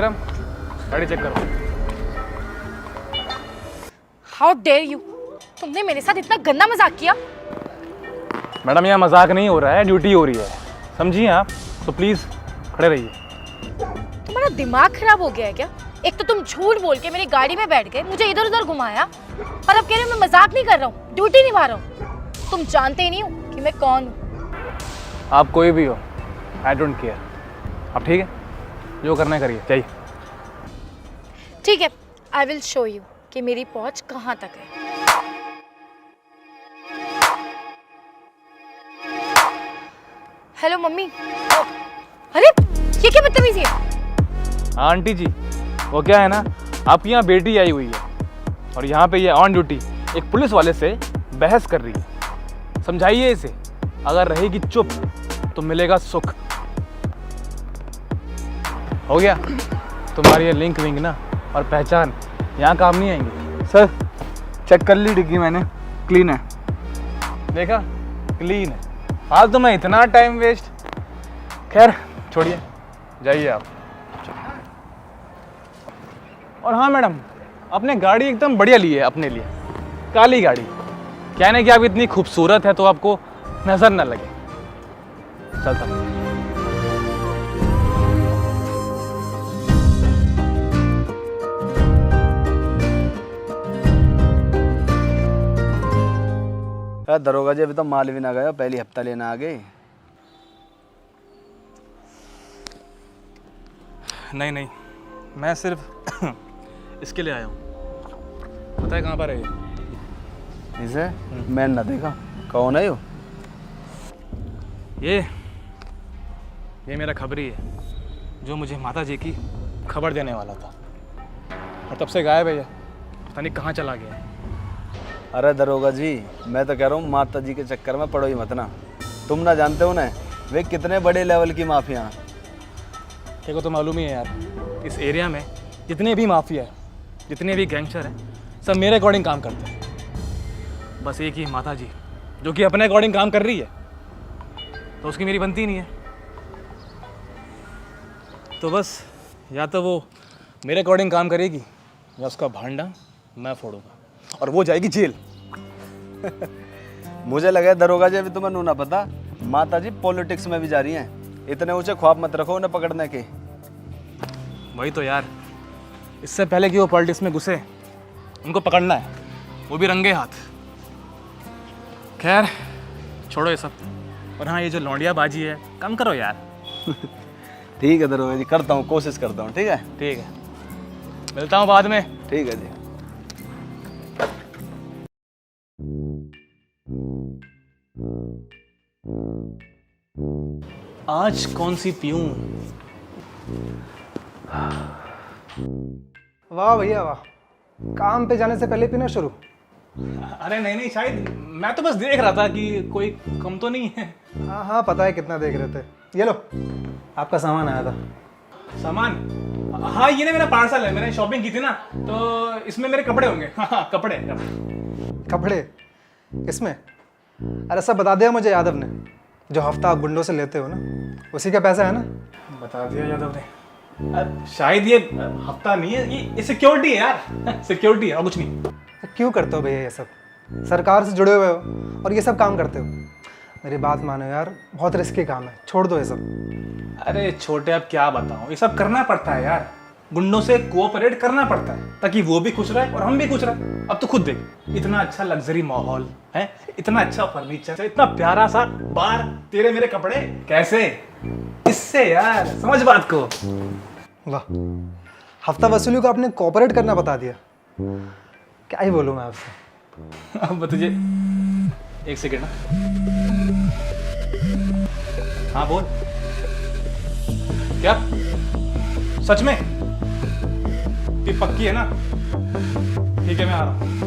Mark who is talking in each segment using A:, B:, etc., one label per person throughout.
A: विक्रम गाड़ी चेक करो।
B: How dare you, तुमने मेरे साथ इतना गंदा मजाक किया।
A: मैडम यहाँ मजाक नहीं हो रहा है, ड्यूटी हो रही है, समझिए आप। तो प्लीज़ खड़े रहिए।
B: तुम्हारा दिमाग खराब हो गया है क्या? एक तो तुम झूठ बोल के मेरी गाड़ी में बैठ गए, मुझे इधर उधर घुमाया, और अब कह रहे हो मैं मजाक नहीं कर रहा हूँ, ड्यूटी निभा रहा हूँ। तुम जानते ही नहीं हो कि मैं कौन हूँ।
A: आप कोई भी हो, आई डोंट केयर। अब ठीक है, जो करना है करिए, जाइए।
B: ठीक है, आई विल शो यू कि मेरी पहुंच कहाँ तक है। Hello mummy. अरे ये क्या बदतमीजी है?
A: आंटी जी, वो क्या है ना, आपकी यहाँ बेटी आई हुई है और यहाँ पे ये ऑन ड्यूटी एक पुलिस वाले से बहस कर रही है। समझाइए इसे, अगर रहेगी चुप तो मिलेगा सुख। हो गया? तुम्हारी ये लिंक विंग ना और पहचान यहाँ काम नहीं आएंगी।
C: सर चेक कर ली डिग्गी मैंने, क्लीन है।
A: देखा, क्लीन है। आज तो मैं इतना टाइम वेस्ट। खैर छोड़िए, जाइए आप। और हाँ मैडम, आपने गाड़ी एकदम बढ़िया ली है अपने लिए, काली गाड़ी। कहने कि आप इतनी खूबसूरत है तो आपको नजर न लगे। चलता हूँ।
C: दरोगा जी अभी तो माल भी ना गया, पहली हफ्ता लेना आ गए।
A: नहीं नहीं, मैं सिर्फ इसके लिए आया हूँ। पता है कहाँ पर है ये?
C: इसे मैं ना देखा, कौन है यो?
A: ये मेरा खबरी है, जो मुझे माता जी की खबर देने वाला था, और तब से गायब है ये। पता नहीं कहाँ चला गया है।
C: अरे दरोगा जी, मैं तो कह रहा हूँ माता जी के चक्कर में पड़ो ही मत ना। तुम ना जानते हो ना वे कितने बड़े लेवल की माफिया हैं।
A: देखो तो मालूम ही है यार, इस एरिया में जितने भी माफिया है, जितने भी गैंगस्टर हैं, सब मेरे अकॉर्डिंग काम करते हैं। बस एक ही माता जी जो कि अपने अकॉर्डिंग काम कर रही है, तो उसकी मेरी बनती नहीं है। तो बस या तो वो मेरे अकॉर्डिंग काम करेगी, या उसका भांडा मैं फोड़ूंगा और वो जाएगी जेल।
C: मुझे लगा दरोगा जी अभी तुम्हें नू ना पता, माता जी पॉलिटिक्स में भी जा रही हैं। इतने ऊंचे ख्वाब मत रखो उन्हें पकड़ने के।
A: वही तो यार, इससे पहले कि वो पॉलिटिक्स में घुसे, उनको पकड़ना है, वो भी रंगे हाथ। खैर छोड़ो ये सब। और हाँ, ये जो लौंडिया बाजी है कम करो यार।
C: ठीक है दरोगा जी, करता हूँ, कोशिश करता हूँ। ठीक है,
A: ठीक है, मिलता हूँ बाद में।
C: ठीक है जी।
A: आज कौन सी पीऊं?
D: वाह भैया वाह, काम पे जाने से पहले पीना शुरू।
A: अरे नहीं नहीं, शायद मैं तो बस देख रहा था कि कोई कम तो नहीं है।
D: हाँ हाँ पता है कितना देख रहे थे। ये लो, आपका सामान आया था।
A: सामान? हाँ, ये ना मेरा पार्सल है, मैंने शॉपिंग की थी ना, तो इसमें मेरे कपड़े होंगे। हाँ, कपड़े।
D: कपड़े किसमें? अरे सब बता दिया मुझे यादव ने, जो हफ्ता आप गुंडों से लेते हो ना, उसी का पैसा है ना।
A: बता दिया यादव ने? शायद ये हफ्ता नहीं है, ये सिक्योरिटी है यार। सिक्योरिटी है और कुछ नहीं।
D: तो क्यों करते हो भैया ये सब? सरकार से जुड़े हुए हो और ये सब काम करते हो। मेरी बात मानो यार, बहुत रिस्की काम है, छोड़ दो ये सब।
A: अरे छोटे, अब क्या बताऊं, ये सब करना पड़ता है यार। गुंडों से कोऑपरेट करना पड़ता है ताकि वो भी खुश रहे और हम भी खुश रहे। अब तो खुद देख, इतना अच्छा लग्जरी माहौल है, इतना अच्छा फर्नीचर, इतना प्यारा सा बार, तेरे मेरे कपड़े कैसे? इससे यार समझ बात को।
D: वाह, हफ्ता वसूली को आपने कोऑपरेट करना बता दिया। क्या ही बोलूँ मैं आपसे।
A: अब तुझे एक सेकेंड ना। हाँ बोल, क्या सच में? ये पक्की है ना? ठीक है, मैं आ रहा हूँ।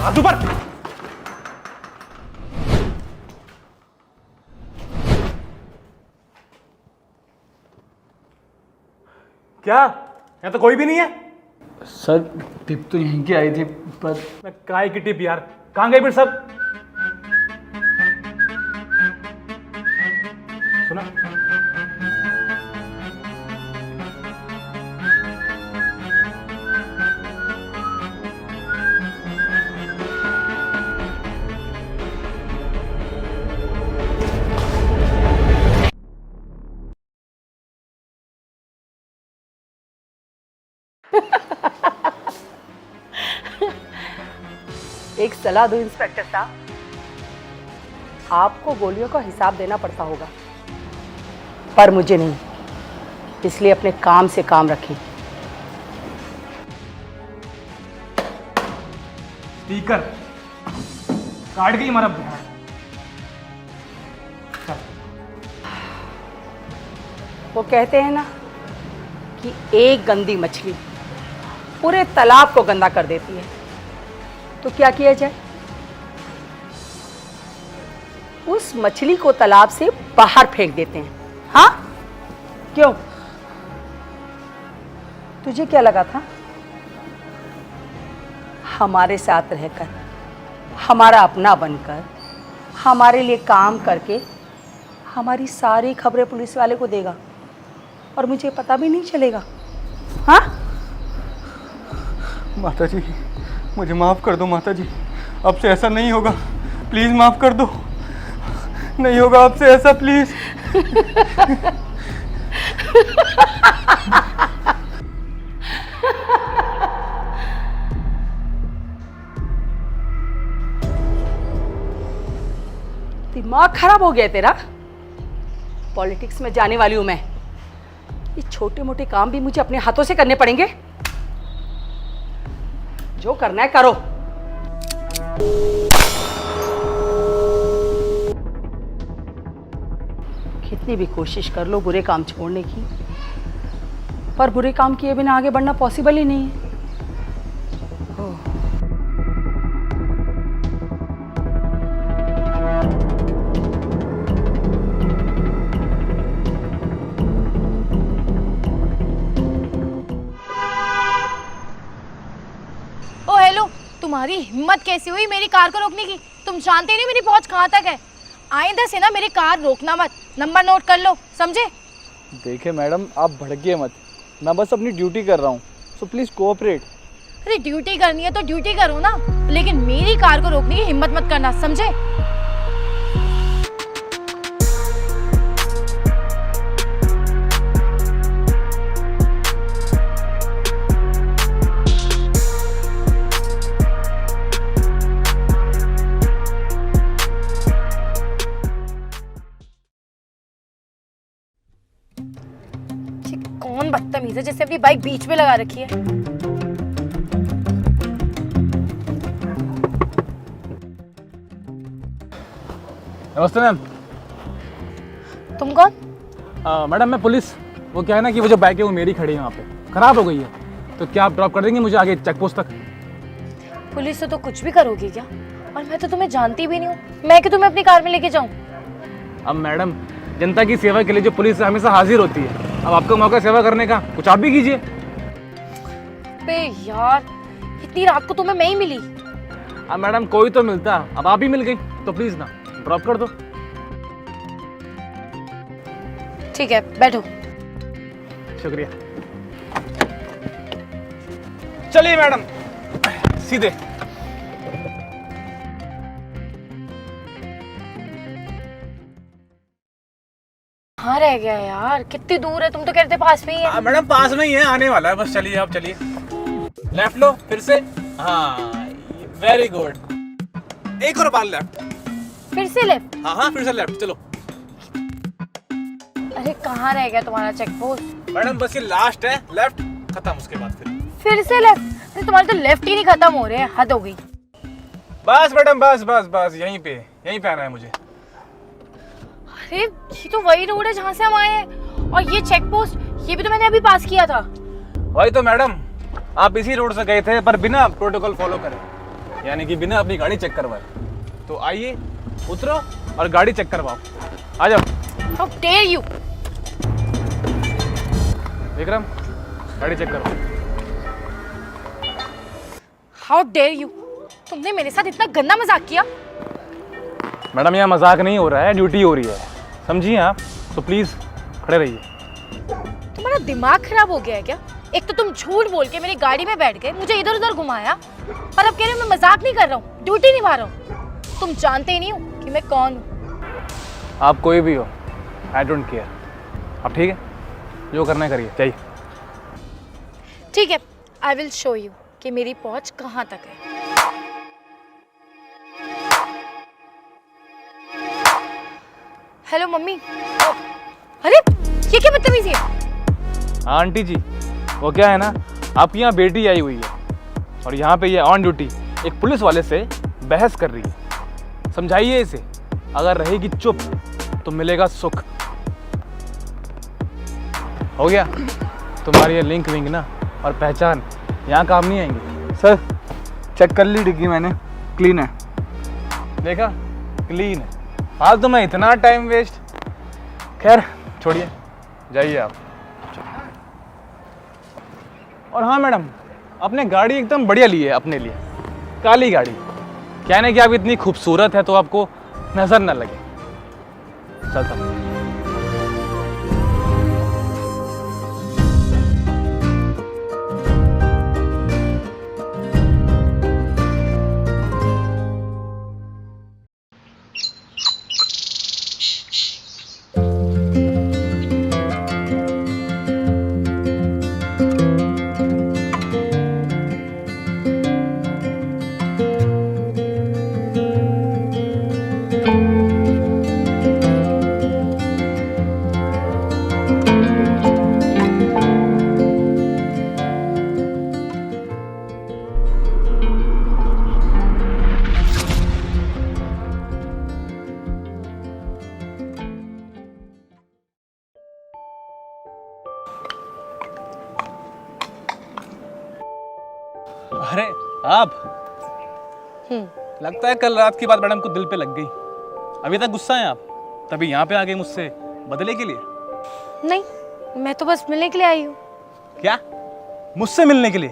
A: हाथ ऊपर। क्या यहाँ तो कोई भी नहीं है?
E: सर टिप तो यहीं की आई थी पर
A: मैं काय की टिप यार, कहाँ गए फिर सब? सुना?
F: एक सलाह दूं इंस्पेक्टर साहब, आपको गोलियों का हिसाब देना पड़ता होगा पर मुझे नहीं, इसलिए अपने काम से काम रखें।
A: स्पीकर काट गई हमारा ध्यान।
F: वो कहते हैं ना कि एक गंदी मछली पूरे तालाब को गंदा कर देती है, तो क्या किया जाए? उस मछली को तालाब से बाहर फेंक देते हैं। हाँ, क्यों? तुझे क्या लगा था हमारे साथ रहकर, हमारा अपना बनकर, हमारे लिए काम करके हमारी सारी खबरें पुलिस वाले को देगा और मुझे पता भी नहीं चलेगा? हाँ?
E: माता जी मुझे माफ़ कर दो माता जी, अब से ऐसा नहीं होगा, प्लीज़ माफ़ कर दो, नहीं होगा अब से ऐसा, प्लीज़।
F: दिमाग खराब हो गया तेरा? पॉलिटिक्स में जाने वाली हूं मैं, ये छोटे मोटे काम भी मुझे अपने हाथों से करने पड़ेंगे? जो करना है करो। कितनी भी कोशिश कर लो बुरे काम छोड़ने की, पर बुरे काम किए बिना आगे बढ़ना पॉसिबल ही नहीं है।
B: ओ हेलो, तुम्हारी हिम्मत कैसी हुई मेरी कार को रोकने की? तुम जानते नहीं मेरी पहुंच कहाँ तक है। आइंदा से ना मेरी कार रोकना मत, नंबर नोट कर लो, समझे?
E: देखिए मैडम आप भड़किए मत, मैं बस अपनी ड्यूटी कर रहा हूँ, सो प्लीज़ कोऑपरेट।
B: अरे ड्यूटी करनी है तो ड्यूटी करो ना, लेकिन मेरी कार को रोकने की हिम्मत मत करना, समझे? कौन बदतमीज है जिसने अपनी बाइक बीच में लगा रखी है?
A: नमस्ते मैम।
B: तुम कौन?
A: मैडम मैं पुलिस। वो क्या है ना कि वो जो बाइक है वो मेरी खड़ी है वहाँ पे, खराब हो गई है, तो क्या आप ड्रॉप कर देंगे मुझे आगे चेक पोस्ट तक?
B: पुलिस से तो कुछ भी करोगी क्या? और मैं तो तुम्हें जानती भी नहीं हूँ, मैं कि तुम्हें अपनी कार में लेके जाऊँ?
A: अब मैडम जनता की सेवा के लिए जो पुलिस हमेशा हाजिर होती है, अब आपका मौका सेवा करने का, कुछ आप भी कीजिए।
B: बे यार, इतनी रात को तुम्हें मैं ही मिली।
A: अब मैडम कोई तो मिलता, अब आप ही मिल गई, तो प्लीज ना ड्रॉप कर दो।
B: ठीक है, बैठो।
A: शुक्रिया। चलिए मैडम सीधे।
B: कहाँ रह गया यार? कितनी दूर है? तुम तो कहते पास में ही है।
A: मैडम पास में ही है, आने वाला है बस। चलिए आप चलिए, लेफ्ट लो फिर से। हाँ वेरी गुड, एक और बार लेफ्ट।
B: फिर से लेफ्ट?
A: हाँ फिर से लेफ्ट, चलो।
B: अरे कहाँ रह गया तुम्हारा चेक पोस्ट?
A: मैडम बस ये लास्ट है, लेफ्ट खत्म, उसके बाद
B: फिर से लेफ्ट? अरे तुम्हारे तो लेफ्ट ही नहीं खत्म हो रहे हैं, हद हो गई।
A: बस मैडम बस बस बस, यहीं पे आना है मुझे।
B: अरे ये तो वही रोड है जहाँ से हम आए हैं, और ये चेक पोस्ट ये भी तो मैंने अभी पास किया था।
A: वही तो मैडम, आप इसी रोड से गए थे पर बिना प्रोटोकॉल फॉलो करे। यानी कि बिना अपनी गाड़ी चेक करवाए। तो आइए, उतरो और गाड़ी चेक करवाओ। आ जाओ।
B: How dare you?
A: विक्रम, गाड़ी चेक करो।
B: How dare you? तुमने मेरे साथ इतना गंदा मजाक किया?
A: मैडम, यहाँ मजाक नहीं हो रहा है, ड्यूटी हो रही है, समझिए आप। तो प्लीज़ खड़े रहिए।
B: तुम्हारा दिमाग खराब हो गया है क्या? एक तो तुम झूठ बोल के मेरी गाड़ी में बैठ गए, मुझे इधर उधर घुमाया, और अब कह रहे हो मैं मजाक नहीं कर रहा हूँ, ड्यूटी निभा रहा हूँ। तुम जानते ही नहीं हो कि मैं कौन हूँ।
A: आप कोई भी हो, आई डोंट केयर। अब ठीक है, जो करना है करिए, चाहिए।
B: ठीक है, आई विल शो यू कि मेरी पहुंच कहाँ तक है। Hello mummy. अरे ये क्या बदतमीजी है?
A: हाँ आंटी जी, वो क्या है ना, आपकी यहाँ बेटी आई हुई है और यहाँ पे ये ऑन ड्यूटी एक पुलिस वाले से बहस कर रही है। समझाइए इसे, अगर रहेगी चुप तो मिलेगा सुख। हो गया? तुम्हारी ये लिंक विंक ना और पहचान यहाँ काम नहीं आएंगी।
E: सर चेक कर ली डिग्गी मैंने, क्लीन है।
A: देखा, क्लीन है। आज तो मैं इतना टाइम वेस्ट। खैर छोड़िए, जाइए आप। और हाँ मैडम, आपने गाड़ी एकदम बढ़िया ली है अपने लिए, काली गाड़ी। क्या है ना कि आप इतनी खूबसूरत है तो आपको नजर न लगे। चलता हूँ। अरे आप, लगता है कल रात की बात मैडम को दिल पे लग गई। अभी तक गुस्सा है आप, तभी यहाँ पे आ गए मुझसे बदले के लिए।
B: नहीं, मैं तो बस मिलने के लिए आई हूँ।
A: क्या? मुझसे मिलने के लिए?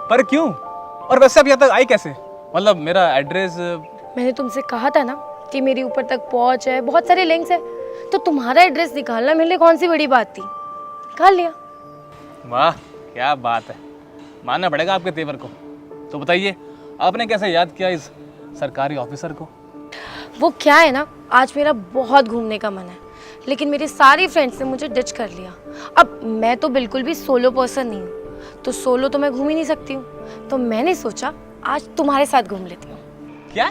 A: पर क्यों? और वैसे आप यहाँ तक आई कैसे? मतलब मेरा एड्रेस।
B: मैंने तुमसे कहा था ना कि मेरी ऊपर तक पहुंच है, बहुत सारे लिंक्स है, तो तुम्हारा एड्रेस निकालना मेरे लिए कौन सी बड़ी बात थी। निकाल लिया।
A: वाह क्या बात है, मानना पड़ेगा आपके तेवर को। तो बताइए, आपने कैसे याद किया इस सरकारी ऑफिसर को?
B: वो क्या है ना, आज मेरा बहुत घूमने का मन है, लेकिन मेरे सारे फ्रेंड्स ने मुझे डिच कर लिया। अब मैं तो बिल्कुल भी सोलो पर्सन नहीं हूँ, तो सोलो तो मैं घूम ही नहीं सकती हूँ। तो मैंने सोचा आज तुम्हारे साथ घूम लेती हूँ।
A: क्या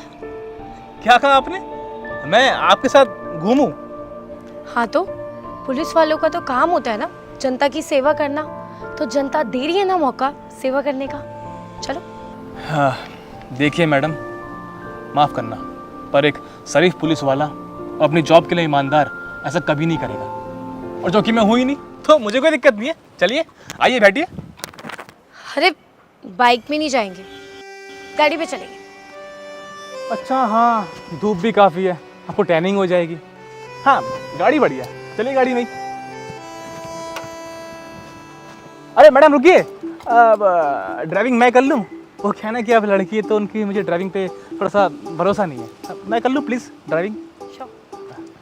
A: क्या कहा आपने? मैं आपके साथ घूमूं?
B: हाँ, तो पुलिस वालों का तो काम होता है ना जनता की सेवा करना, तो जनता दे रही है ना मौका सेवा करने का। चलो।
A: हाँ, देखिए मैडम, माफ़ करना, पर एक शरीफ पुलिस वाला अपनी जॉब के लिए ईमानदार ऐसा कभी नहीं करेगा। और जो कि मैं हूँ ही नहीं, तो मुझे कोई दिक्कत नहीं है। चलिए आइए बैठिए।
B: अरे बाइक में नहीं जाएंगे, गाड़ी पे चलेंगे।
A: अच्छा हाँ, धूप भी काफ़ी है, आपको टैनिंग हो जाएगी। हाँ गाड़ी बढ़िया, चलिए गाड़ी में। अरे मैडम रुकिए, ड्राइविंग मैं कर लूँ? वो क्या ना कि आप लड़की है तो उनकी मुझे ड्राइविंग पे थोड़ा सा भरोसा नहीं है। मैं कर लूँ प्लीज़ ड्राइविंग?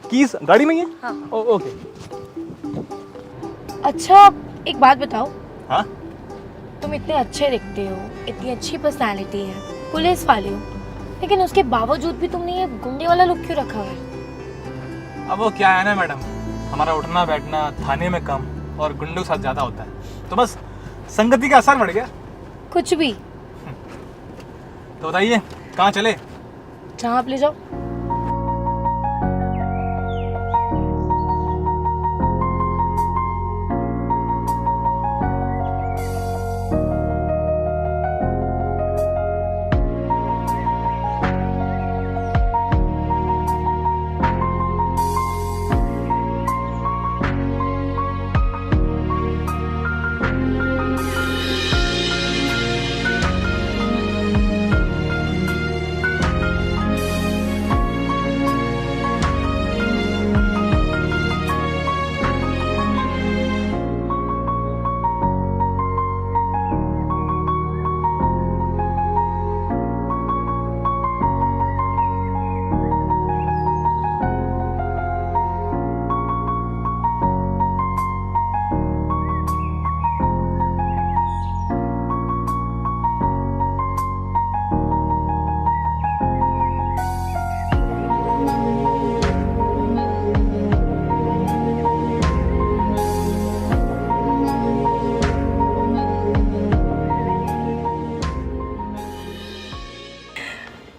A: कीज गाड़ी में ही है?
B: हाँ।
A: ओके।
B: अच्छा एक बात बताओ।
A: हाँ?
B: तुम इतने अच्छे दिखते हो, इतनी अच्छी पर्सनालिटी है, पुलिस वाले हो, लेकिन उसके बावजूद भी तुमने ये गुंडे वाला लुक क्यों रखा हुआ है?
A: अब वो क्या है ना मैडम, हमारा उठना बैठना थाने में कम और गुंडों के साथ ज़्यादा होता है, तो बस संगति का असर बढ़ गया।
B: कुछ भी।
A: तो बताइए कहाँ चले?
B: जहाँ आप ले जाओ।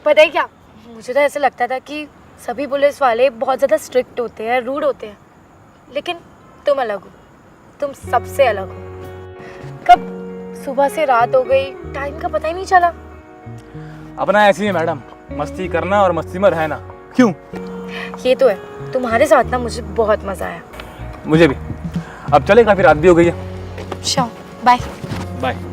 B: पता है क्या, मुझे तो ऐसा लगता था कि सभी पुलिस वाले बहुत ज़्यादा स्ट्रिक्ट होते हैं, रूड होते हैं, लेकिन तुम अलग हो, तुम सबसे अलग हो। कब सुबह से रात हो गई, टाइम का पता ही नहीं चला।
A: अपना ऐसी है मैडम, मस्ती करना और मस्ती में रहना। क्यों?
B: ये तो है, तुम्हारे साथ ना मुझे बहुत मज़ा आया।
A: मुझे भी। अब चले, काफ़ी रात भी हो गई है।
B: Sure, bye.
A: बाय।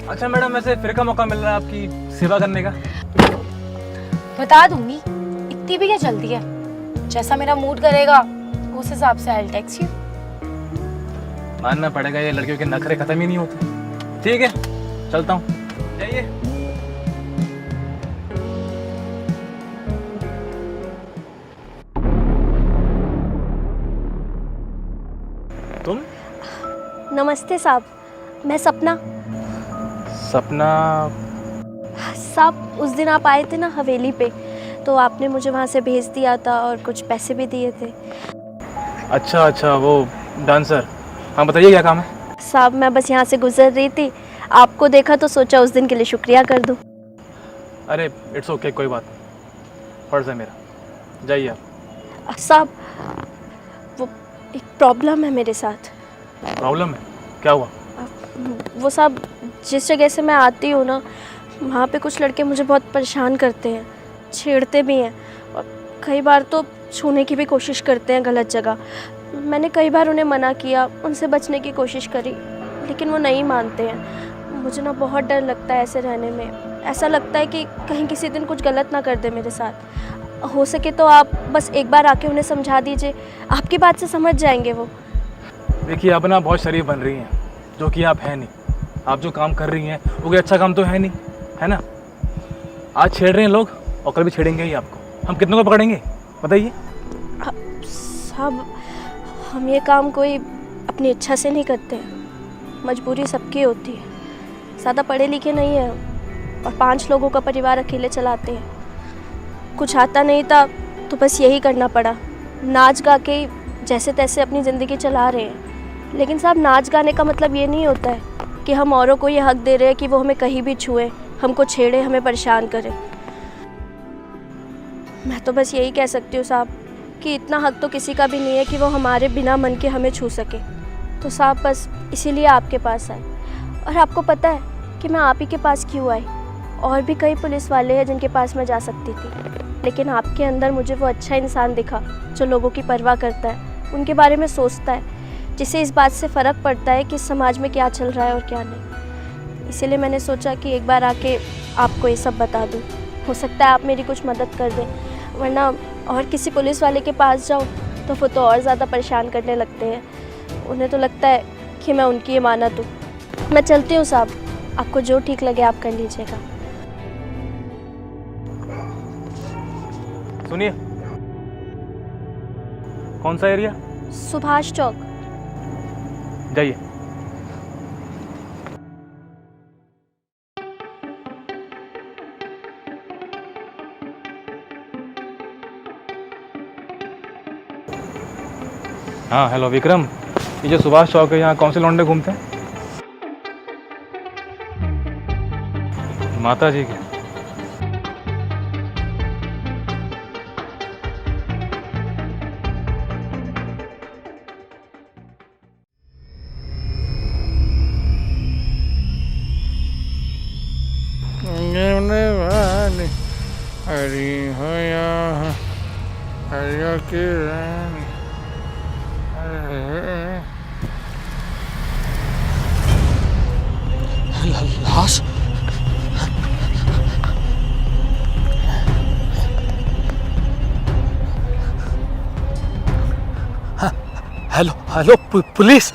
A: अच्छा मैडम, वैसे फिर का मौका मिल रहा है आपकी सेवा करने का?
B: बता दूंगी, इतनी भी क्या जल्दी है। जैसा मेरा मूड करेगा उस हिसाब से आई टेक्स्ट यू।
A: मानना पड़ेगा, ये लड़कियों के नखरे खत्म ही नहीं होते। ठीक है, चलता हूँ। जाइए। तुम?
G: नमस्ते साहब, मैं सपना।
A: सपना?
G: साहब, उस दिन आप आए थे ना हवेली पे, तो आपने मुझे वहाँ से भेज दिया था और कुछ पैसे भी दिए थे।
A: अच्छा अच्छा, वो डांसर। हाँ बताइए, क्या काम है?
G: साहब, मैं बस यहाँ से गुजर रही थी, आपको देखा तो सोचा उस दिन के लिए शुक्रिया कर दूँ।
A: अरे इट्स ओके, कोई बात नहीं, फर्ज है मेरा। जाइए आप।
G: साहब, वो एक प्रॉब्लम है मेरे साथ।
A: प्रॉब्लम है? क्या हुआ?
G: वो साहब, जिस जगह से मैं आती हूँ ना, वहाँ पे कुछ लड़के मुझे बहुत परेशान करते हैं, छेड़ते भी हैं और कई बार तो छूने की भी कोशिश करते हैं गलत जगह। मैंने कई बार उन्हें मना किया, उनसे बचने की कोशिश करी, लेकिन वो नहीं मानते हैं। मुझे ना बहुत डर लगता है ऐसे रहने में। ऐसा लगता है कि कहीं किसी दिन कुछ गलत ना कर दे मेरे साथ। हो सके तो आप बस एक बार आके उन्हें समझा दीजिए, आपकी बात से समझ जाएंगे वो।
A: देखिए, आप ना बहुत शरीफ बन रही हैं, जो कि आप है नहीं। आप जो काम कर रही हैं वो कोई अच्छा काम तो है नहीं, है ना? आज छेड़ रहे हैं लोग और कल भी छेड़ेंगे ही आपको। हम कितनों को पकड़ेंगे बताइए?
G: साहब, हम ये काम कोई अपनी इच्छा से नहीं करते हैं, मजबूरी सबकी होती है। ज़्यादा पढ़े लिखे नहीं हैं और 5 लोगों का परिवार अकेले चलाते हैं। कुछ आता नहीं था तो बस यही करना पड़ा, नाच गा के जैसे तैसे अपनी ज़िंदगी चला रहे हैं। लेकिन साहब, नाच गाने का मतलब ये नहीं होता है कि हम औरों को ये हक दे रहे हैं कि वो हमें कहीं भी छुए, हमको छेड़े, हमें परेशान करें। मैं तो बस यही कह सकती हूँ साहब कि इतना हक तो किसी का भी नहीं है कि वो हमारे बिना मन के हमें छू सके। तो साहब, बस इसीलिए आपके पास आए। और आपको पता है कि मैं आप ही के पास क्यों आई? और भी कई पुलिस वाले हैं जिनके पास मैं जा सकती थी, लेकिन आपके अंदर मुझे वो अच्छा इंसान दिखा जो लोगों की परवाह करता है, उनके बारे में सोचता है, जिसे इस बात से फ़र्क पड़ता है कि समाज में क्या चल रहा है और क्या नहीं। इसीलिए मैंने सोचा कि एक बार आके आपको ये सब बता दूँ। हो सकता है आप मेरी कुछ मदद कर दें, वरना और किसी पुलिस वाले के पास जाऊँ तो वो तो और ज़्यादा परेशान करने लगते हैं। उन्हें तो लगता है कि मैं उनकी इमानत हूँ। मैं चलती हूँ साहब, आपको जो ठीक लगे आप कर लीजिएगा।
A: सुनिए, कौन सा एरिया?
G: सुभाष चौक।
A: जाइए। हाँ हेलो विक्रम, ये जो सुभाष चौक है, यहाँ कौन से लौंडे घूमते हैं? माता जी के।
E: हरी होया हरिया की रानी।
H: लाश? Hello hello, police?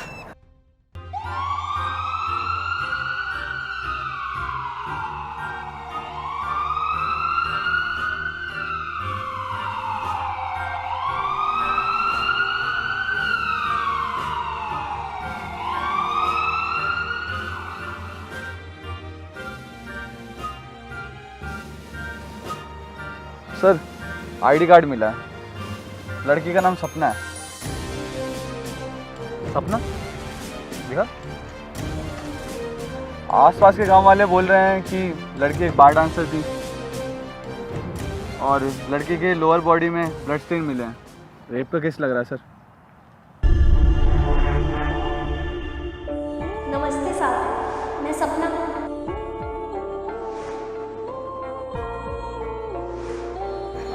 C: Sir, ID card मिला है, लड़की का नाम सपना है। सपना देखा? आसपास के गांव वाले बोल रहे हैं कि लड़की एक बार डांसर थी और लड़के के लोअर बॉडी में ब्लड स्टेन मिले हैं। रेप का केस लग रहा है सर।
G: नमस्ते साहब, मैं सपना।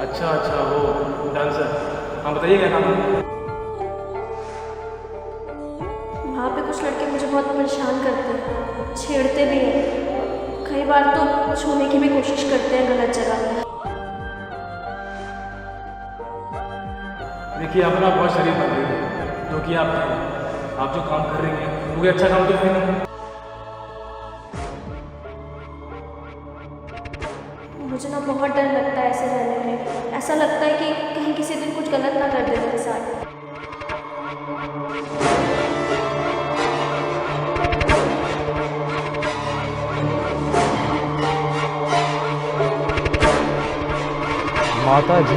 A: अच्छा अच्छा, वो डांसर। हाँ बताइए क्या काम है?
G: वहाँ पे कुछ लड़के मुझे बहुत परेशान करते हैं, छेड़ते भी हैं, कई बार तो छूने की भी कोशिश करते हैं गलत जगह।
A: देखिए आप ना बहुत शरीफ बन रही है, जो कि आप जो काम कर रही हैं वो भी अच्छा काम तो है नहीं।
G: मुझे ना बहुत डर लगता है ऐसे रहने में। ऐसा लगता है कि कहीं किसी दिन कुछ गलत ना कर दे मेरे साथ।
C: माता जी